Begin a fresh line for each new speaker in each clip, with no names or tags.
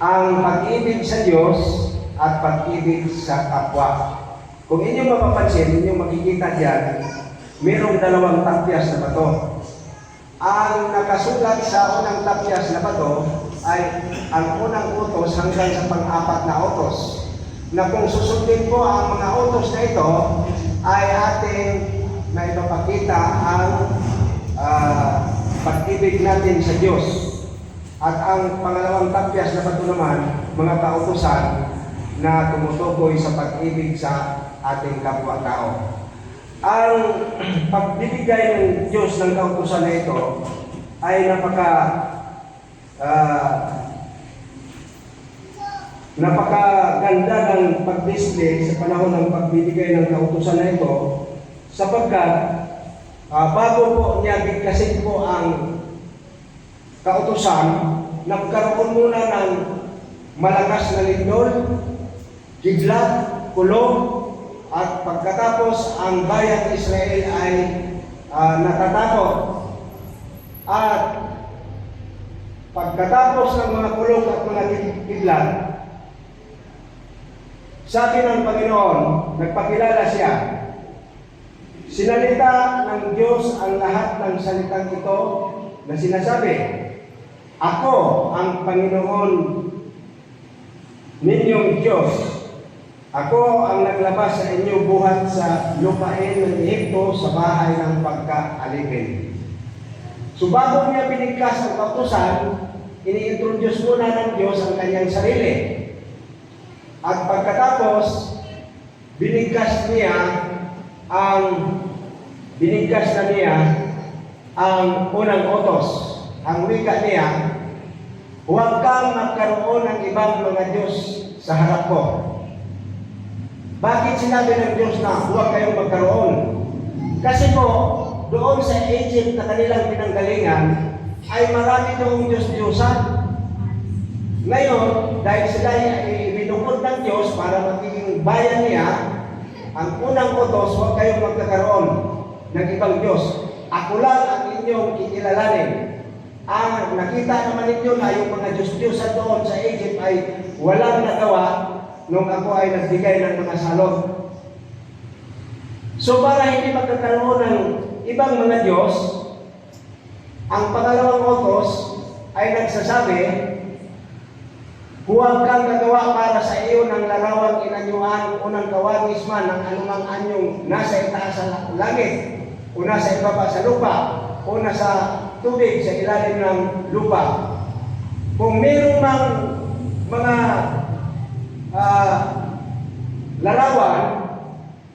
ang pag-ibig sa Diyos at pag-ibig sa kapwa. Kung inyong mapapansin, inyong makikita diyan, mayroong dalawang tapyas na bato. Ang nakasulat sa unang tapyas na bato ay ang unang utos hanggang sa pang-apat na utos. Na kung susundin ko ang mga utos na ito, ay ating maipapakita ang pag-ibig natin sa Diyos. At ang pangalawang tapyas na bato naman, mga kautusan na tumutukoy sa pag-ibig sa ating kapwa-tao. Ang pagbibigay ng Diyos ng kautusan na ito ay napakaganda ng pag-display sa panahon ng pagbibigay ng kautusan na ito, sapagkat bago po niya bigkasin po ang kautusan, nagkaroon muna ng malakas na lindol, kidlat, kulong, at pagkatapos ang bayang Israel ay natatakot. At pagkatapos ng mga kulong at mga kidlat, sabi ng Panginoon, nagpakilala siya. Sinalita ng Diyos ang lahat ng salitang ito na sinasabi, "Ako ang Panginoon ninyong Diyos. Ako ang naglabas sa inyo buhat sa lupain ng Ehipto sa bahay ng pagkaalipin." So bago niya binigkas ang kautusan, ini-introduce muna ng Diyos ang kanyang sarili. At pagkatapos, binigkas na niya ang unang utos. Ang wika niya, "Huwag kang magkaroon ng ibang mga Diyos sa harap ko." Bakit sinabi ng Diyos na huwag kayong magkaroon? Kasi po, doon sa Egypt na kanilang pinanggalingan, ay marami doong Diyos-Diyosan. Ngayon, dahil sila ay binukod ng Diyos para magiging bayan niya, ang unang utos, huwag kayong magkakaroon ng ibang Diyos. Ako lang ang inyong kikilalanin. Ang nakita naman ninyo na yung mga Diyos-Diyosan doon sa Egypt ay walang nagawa nung ako ay nagbigay ng mga salot. So para hindi magkakaroon ng ibang mga Diyos, ang pangalawang utos ay nagsasabi, "Huwag kang gagawa para sa iyo ng larawang inanyuan o ng kawangis man ng anumang anyong nasa itaas sa langit, o nasa ibaba sa lupa, o nasa tubig sa ilalim ng lupa." Kung mayroong mga larawan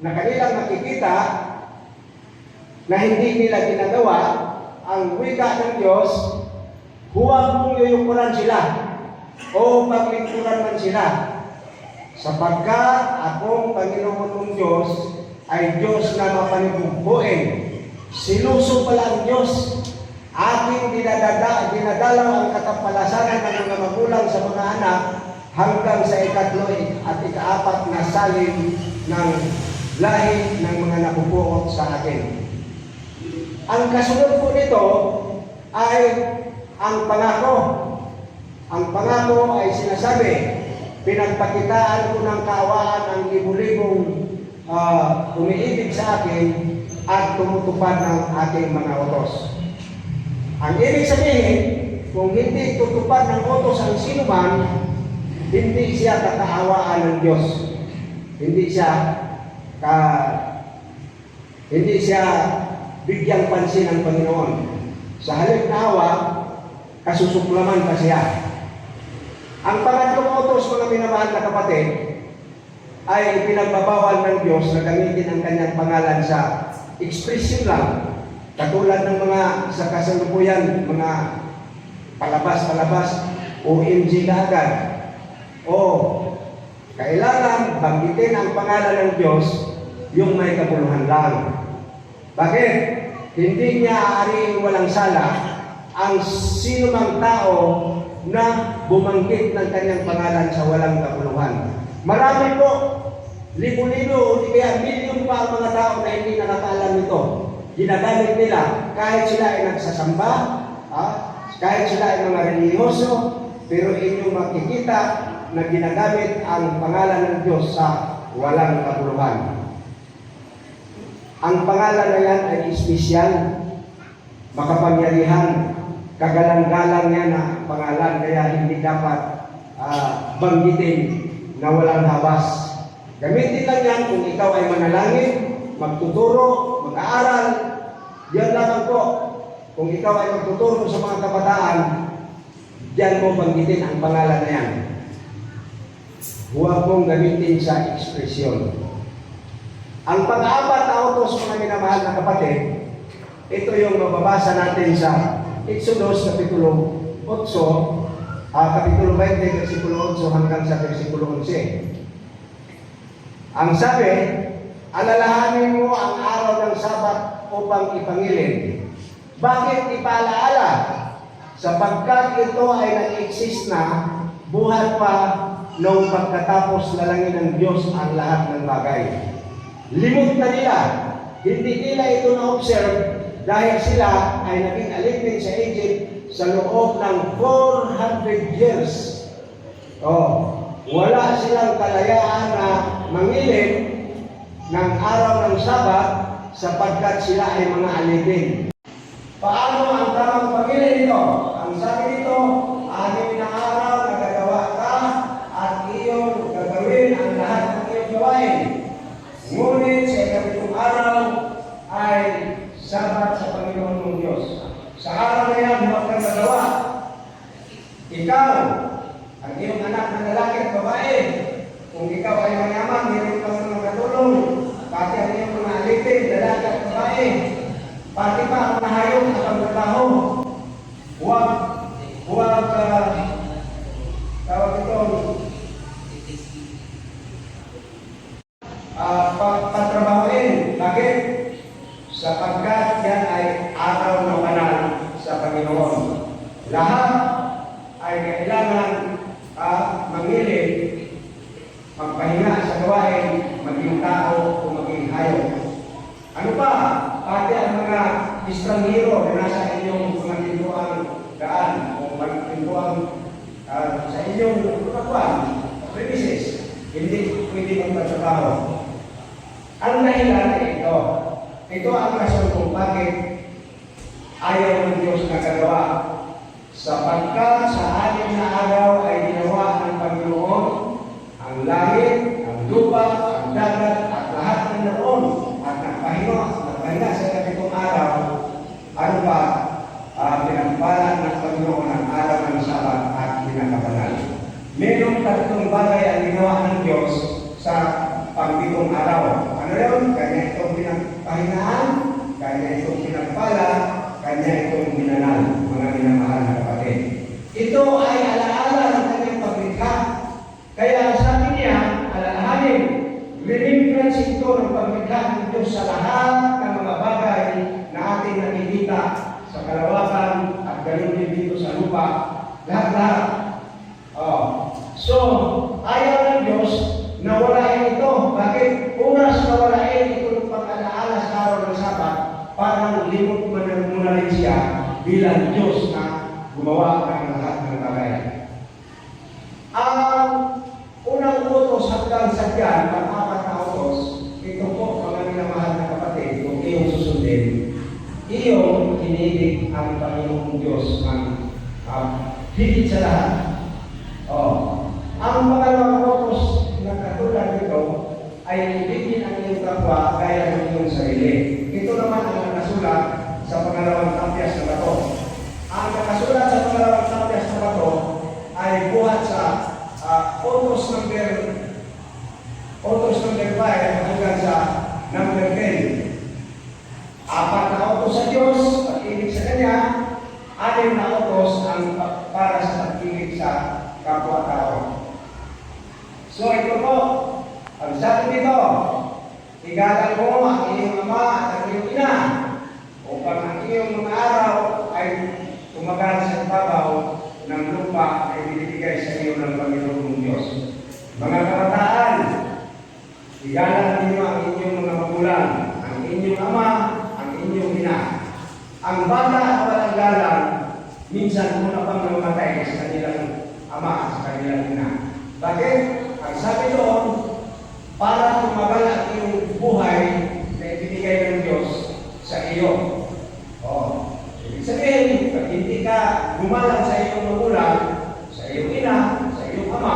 na kanilang makikita na hindi nila ginagawa, ang wika ng Diyos, huwag mong yuyukuran sila o paglingkuran man sila, sapagkat akong Panginoon mong Diyos ay Diyos na mapanibugbuin. Sinuso pala ang Diyos, ating dinadalaw ang katampalasanan ng mga magulang sa mga anak hanggang sa ikatlo at ikaapat na salin ng lahi ng mga napupuot sa akin. Ang kasunod po nito ay ang pangako. Ang pangako ay sinasabi, "Pinagpakitaan ko ng kaawaan ang libu-libong umiibig sa akin at tumutupad ng aking mga utos." Ang ibig sabihin, kung hindi tutupad ng utos ang sino man, hindi siya kakaawaan ng Diyos. Hindi siya bigyang pansin ng Panginoon. Sa halip na awa, kasusuklaman pa siya. Ang pangatlong utos, mga minamahal na kapatid, ay pinagbabawal ng Diyos na gamitin ang kanyang pangalan sa expression lang. Katulad ng mga sa kasalukuyan, mga palabas-palabas, OMG na agad. O kailangan banggitin ang pangalan ng Diyos yung may kabuluhan lang. Bakit? Hindi niya aariing walang sala ang sino mang tao na bumanggit ng kanyang pangalan sa walang kabuluhan. Marami po, libo-libo o di kaya milyon pa ang mga tao na hindi nakakaalam nito. Ginagamit nila kahit sila ay nagsasamba, kahit sila ay mga relihiyoso, pero inyong makikita na ginagamit ang pangalan ng Diyos sa walang kabuluhan. Ang pangalan na yan ay espesyal, makapangyarihan, kagalang-galang yan na pangalan, kaya hindi dapat banggitin na walang habas. Gamitin lang yan kung ikaw ay manalangin, magtuturo, mag-aaral, yan lamang po. Kung ikaw ay magtuturo sa mga kabataan, diyan mo banggitin ang pangalan na yan. Huwag mong gamitin sa ekspresyon. Ang pang-apat na utos, mga minamahal na kapatid, ito yung mababasa natin sa Exodus Kapitulo 8, Kapitulo 20, versikulo 8 hanggang sa versikulo 11. Ang sabi, alalahanin mo ang araw ng Sabat upang ipangilin. Bakit ipaalaala? Sapagkat ito ay nag-exist na buhat pa noong pagkatapos lalangin ng Diyos ang lahat ng bagay. Limot na nila. Hindi nila ito na-observe dahil sila ay naging alipin sa Egypt sa loob ng 400 years. Wala silang kalayaan na mangilin ng araw ng Sabat sapagkat sila ay mga alipin. Paano ang tamang pangilin ito? Ang sabi nito, 6 na araw na gagawa ka at iyong gagawin ang lahat ng iyong gawain. Ngunit sa ika-7 araw ay Sabat sa Panginoon mong Diyos. Sa araw na yan, huwag kang gagawa. Ikaw, ang iyong anak na lalaki at babae, kung ikaw ay mayaman, meron kang mga katulong, pati ang iyong mga alipin, lalaki at babae, pati pa ang nahayok na pagtrabaho. Huwag tawag itong patrabahoin. Bakit? Sapagkat yan ay araw na banal sa Panginoon. Lahat ay kailangan mangilin, magpahinga sa gawain, maging tao o maging hayop. Ano pa? Pati ang mga estranghero na nasa inyong mga tintuang daan o mga tintuang sa inyong premises, hindi pwede magpatrabaho. Ang dahilan ay ito. Ito ang rason kung bakit ayaw ng Diyos na gagawa. Sapagkat sa 6 na araw ay ginawa ng Panginoon ang langit, ang lupa, ang dagat, at lahat ng naroon. At nagpahinga sa 7 araw, ano pa, pinagpala ng Panginoon ang araw ng Sabat at pinakabanal. Mayroong 3 bagay ang ginawa ng Diyos sa pang-7 araw. Ano yun? Kanya itong pinagpahingaan, kanya itong pinagpala, kanya itong binanal, mga minamahal na kapatid. Ito ay alaala ng kanyang paglikha. Kaya sabi niya, alalahanin, remembrance ito ng paglikha ng Diyos sa lahat ng mga bagay na ating nakikita sa kalawakan at ganoon din dito sa lupa. Lahat-lahat. So, ayaw ng Diyos na walain ito. Bakit? Una sa walain ito ng pag-alaala sa araw ng Sabat, parang limot mo na rin siya bilang Diyos na gumawa ng lahat ng bagay. Ang unang utos hanggang sa diyan, pang-4 na utos, ito po, mga minamahal na kapatid, kung iyong susundin, iyong kinilig ang Panginoong Diyos ng higit sa lahat. Ang pangalawang utos na katulad nito ay ibigin ang iyong kapwa gaya ng iyong sarili. Ito naman ang nakasulat sa pangalawang tapyas na bato. Ang nakasulat sa pangalawang tapyas na bato ay buhat sa utos number 5 hanggang sa number 10. 4 na utos sa Diyos, pag-ibig sa Kanya, 6 na utos ang para sa pag-ibig sa kapwa-tao. So ito po, ang sabi dito, igalang mo ang iyong ama at ang iyong ina upang ang iyong mga araw ay tumagal sa ibabaw ng lupa ay binibigay sa iyo ng Panginoong Diyos. Mga kabataan, igalang ninyo ang inyong mga magulang, ang inyong ama, ang inyong ina. Ang bata at walang galang, minsan muna pang namatay sa kanilang ama at sa kanilang ina. Bakit? Ang sabi doon, para tumagal ang iyong buhay na ibinigay ng Diyos sa iyo. Ibig sabihin, pag hindi ka gumalang sa iyong magulang, sa iyong ina, sa iyong ama,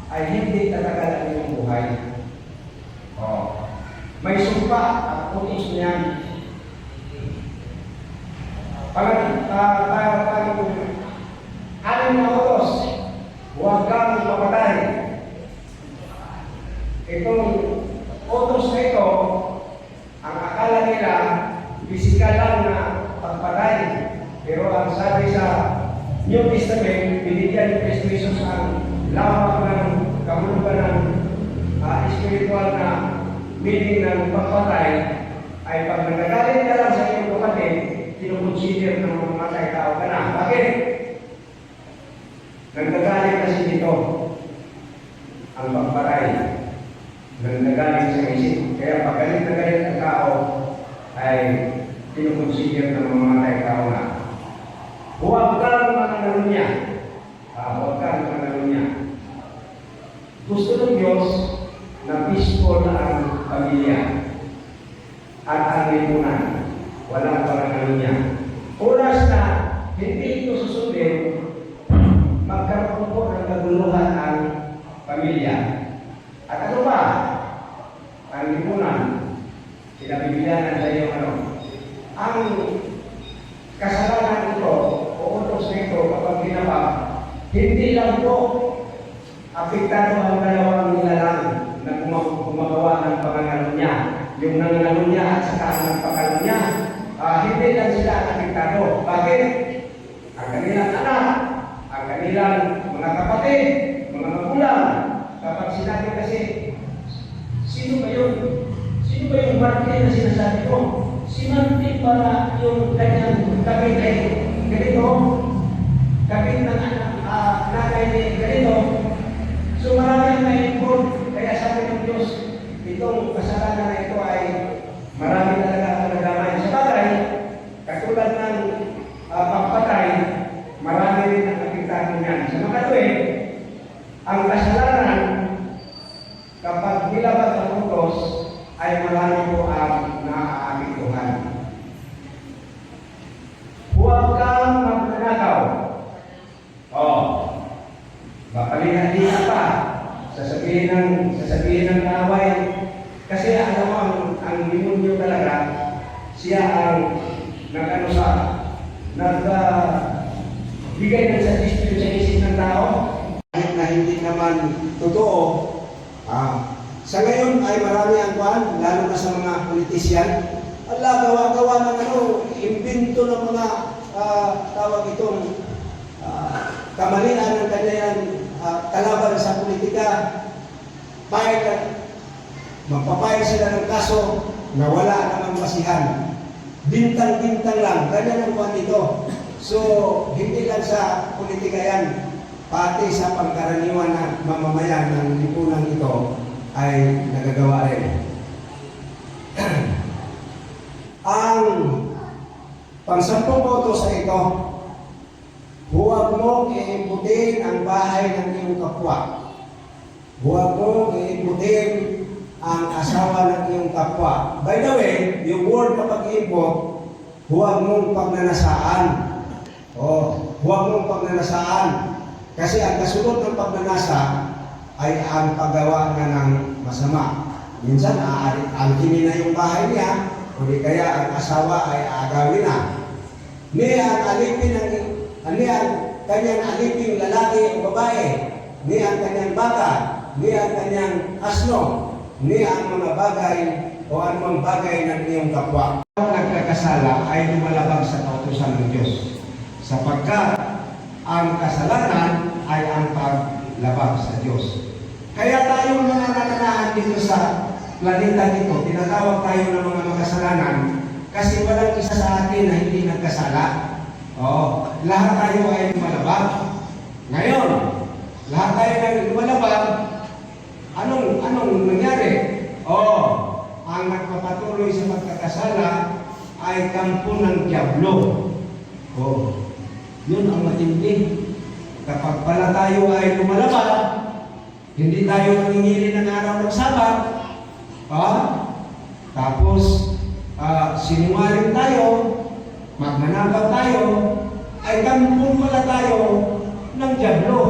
ay hindi tatagal ang iyong buhay. May sumpa at utos niyan. Anim na utos, huwag kang mapatay. Itong utos na ito, ang akala nila, pisikal lang na pagpatay. Pero ang sabi sa New Testament, binigyan ni Kristo Jesus ang lawak ng kamulukan ng spiritual na meaning ng pagpatay, ay pag nagagalit ka lang sa iyong kapatid, kinukonsider ng mga matay tao ka na. Bakit? Nagagalit kasi dito ang pagpatay. Nagagalit sa isip. Kaya pag galit na galit ang tao, ay kinukonsider ng mga matay tao na. Huwag kang mananalo niya. Huwag kang mananalo niya. Gusto ng Diyos na peaceful ang pamilya at ang lipunan. Walang pananalo niya. Oras na hindi ito susundin, magkaroon po ng kaguluhan ang pamilya. At ano ba? Ang lipunan, sinabibilanan sa iyo ang kasalanan ito o utos nito kapag ginawa, hindi lang po apektado ang dalawang nilalang na gumagawa ng pangangalo niya. Yung nangangalo niya at saka ang nagpakalo niya, hindi lang sila apektado. Bakit? Ang kanilang anak, ang kanilang mga kapatid, mga magulang, kapag sinabi kasi, sino ba yun? Sino ba yung Martin na sinasabi ko? Si Martin para yung kanyang kapit ay ganito, kapit ng nanay ni ganito. So maraming na-involve, kaya sabi ng Diyos, itong kasalanan na ito ay marami talaga ang nadamay. Sa bagay, katulad ng pagpatay, marami rin ang apektado niyan. Sa mga tuwid, ang kasalanan, kapag nilabag ang utos, ay marami po ang naaapektuhan. Huwag kang magnanakaw. Mapalihan-lihan pa. Sasabihin ng kaaway. Kasi alam mo, ang demonyo talaga, siya ang nagbigay ng suggestion sa isip ng tao. Kahit na hindi naman totoo, sa ngayon ay marami ang kuhan, lalo na sa mga politisyan. Gawa-gawa ng imbento ng mga tawag itong kamalian ng kanyang kalaban sa politika. Magpapayag sila ng kaso na wala namang basihan. Bintang-bintang lang, ganyan ang kuhan dito. So, hindi lang sa politika yan, pati sa pangkaraniwan na mamamayan ng lipunan ito ay nagagawa rin. Ang pang-10 utos sa ito, huwag mong iimputin ang bahay ng iyong kapwa. Huwag mong iimputin ang asawa ng iyong kapwa. By the way, yung word na pag-iimpot, huwag mong pagnanasaan. Huwag mong pagnanasaan. Kasi ang kasunod ng pagnanasa ay ang paggawa na ng masama. Minsan, aangkinin na yung bahay niya, o di kaya ang asawa ay aagawin na. Ni ang kanyang aliping lalaki o babae, ni ang kanyang bata, ni ang kanyang asno, ni ang mga bagay o anumang bagay ng iyong kapwa. Ang nagkakasala ay lumalabag sa kautusan ng Diyos, sapagkat ang kasalanan ay ang paglabag sa Diyos. Kaya tayo mga nananahan dito sa planeta dito, tinatawag tayo ng mga makasalanan kasi walang isa sa atin na hindi nagkasala. Lahat tayo ay lumalabag. Ngayon, lahat tayo ay lumalabag. Anong nangyari? Ang nagpapatuloy sa pagkakasala ay kampo ng dyablo. Yun ang matindi. kapag pala tayo ay lumalabas, hindi tayo nangingili ng araw ng Sabat, tapos sinungaling tayo, magnanakaw tayo, ay kampong pala tayo ng dyablo.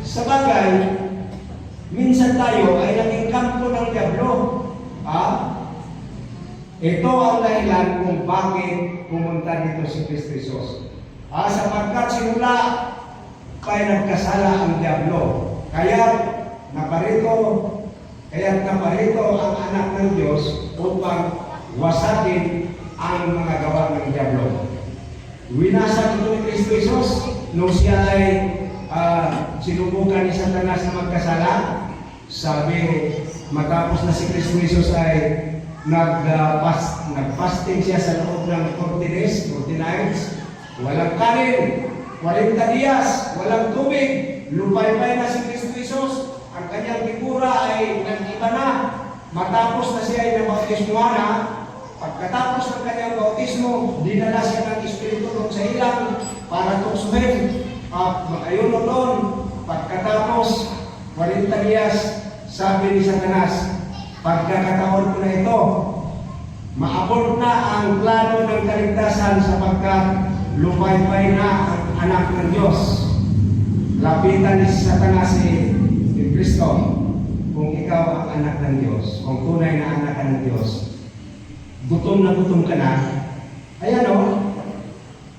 Sa bagay, minsan tayo ay naging kampo ng dyablo. Ito ang dahilan kung bakit pumunta dito si Kristo Jesus. Sapagkat simula pa'y nagkasala ang dyablo. Kaya't naparito ang anak ng Diyos upang wasakin ang mga gawa ng dyablo. Winasag ito ni Kristo Jesus nung siya ay sinubukan ni Satanas na magkasala. Sabi, matapos na si Kristo Jesus ay nag-fasting siya sa loob ng 40 days, 40 nights. Walang kanin, 40 dias, walang tubig. Lupay-pay na si Kristo Jesus. Ang kanyang figura ay nag-iba na. Matapos na siya ay nabautismo na, pagkatapos ng kanyang bautismo, dinala siya ng Espiritu doon sa ilang para tuksuhin. Ayun doon, pagkatapos 40 dias, sabi ni Satanas, pagkakataon ko na ito, maabot na ang plano ng kaligtasan sapagkat lupay-pay na ang anak ng Diyos. Lapitan ni Satanas si Kristo, kung ikaw ang anak ng Diyos, kung tunay na anak ka ng Diyos, gutom na gutom ka na, ayan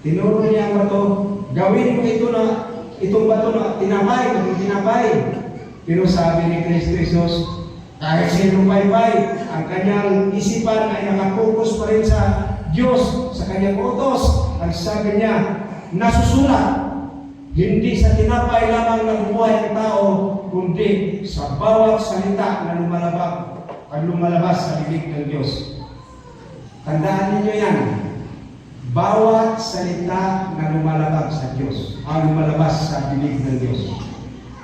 tinuro niya ang bato, gawin mo itong bato na tinapay. Pero sabi ni Kristo Jesus, kahit siya lupay-pay, ang kanyang isipan ay nakapokus pa rin sa Diyos, sa kanyang utos. Ang sabi niya, nasusulat, hindi sa tinapay lamang nabubuhay ang tao, kundi sa bawat salita na lumalabas sa bibig ng Diyos. Tandaan ninyo yan. Bawat salita na lumalabas sa Diyos, ang lumalabas sa bibig ng Diyos.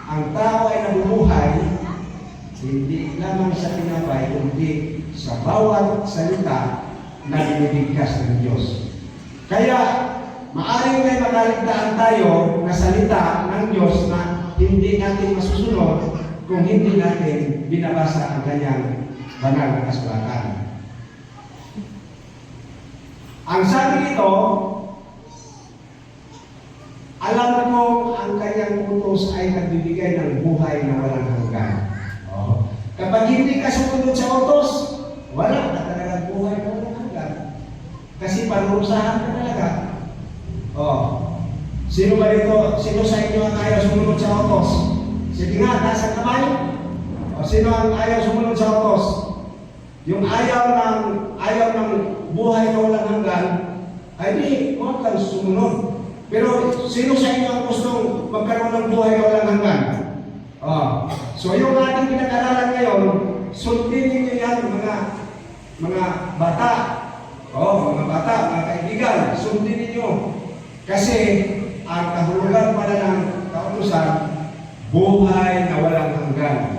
Ang tao ay nabubuhay, hindi lamang sa tinapay, kundi sa bawat salita na binibigkas ng Diyos. Kaya, maaring may makaligtaan tayo na salita ng Diyos na hindi natin masusunod kung hindi natin binabasa ang kanyang banal na kasulatan. Ang sabi nito, alam mo ang kanyang utos ay nagbibigay ng buhay na walang hanggan. Kapag hindi ka sumunod sa utos, wala na talagang buhay na walang hanggan. Kasi parusahan ka talaga. Sino ba dito? Sino sa inyo ang ayaw sumunod sa utos? Sige nga, nasa kamay. Sino ang ayaw sumunod sa utos? Yung ayaw ng buhay na walang hanggan, ay di, huwag kang sumunod. Pero sino sa inyo ang gustong magkaroon ng buhay na walang hanggan? So yung ating pinag-aralan ngayon, sundin ninyo yan mga bata. Mga kaibigan, sundin ninyo. Kasi ang kahulugan pala ng kautusan, buhay na walang hanggan.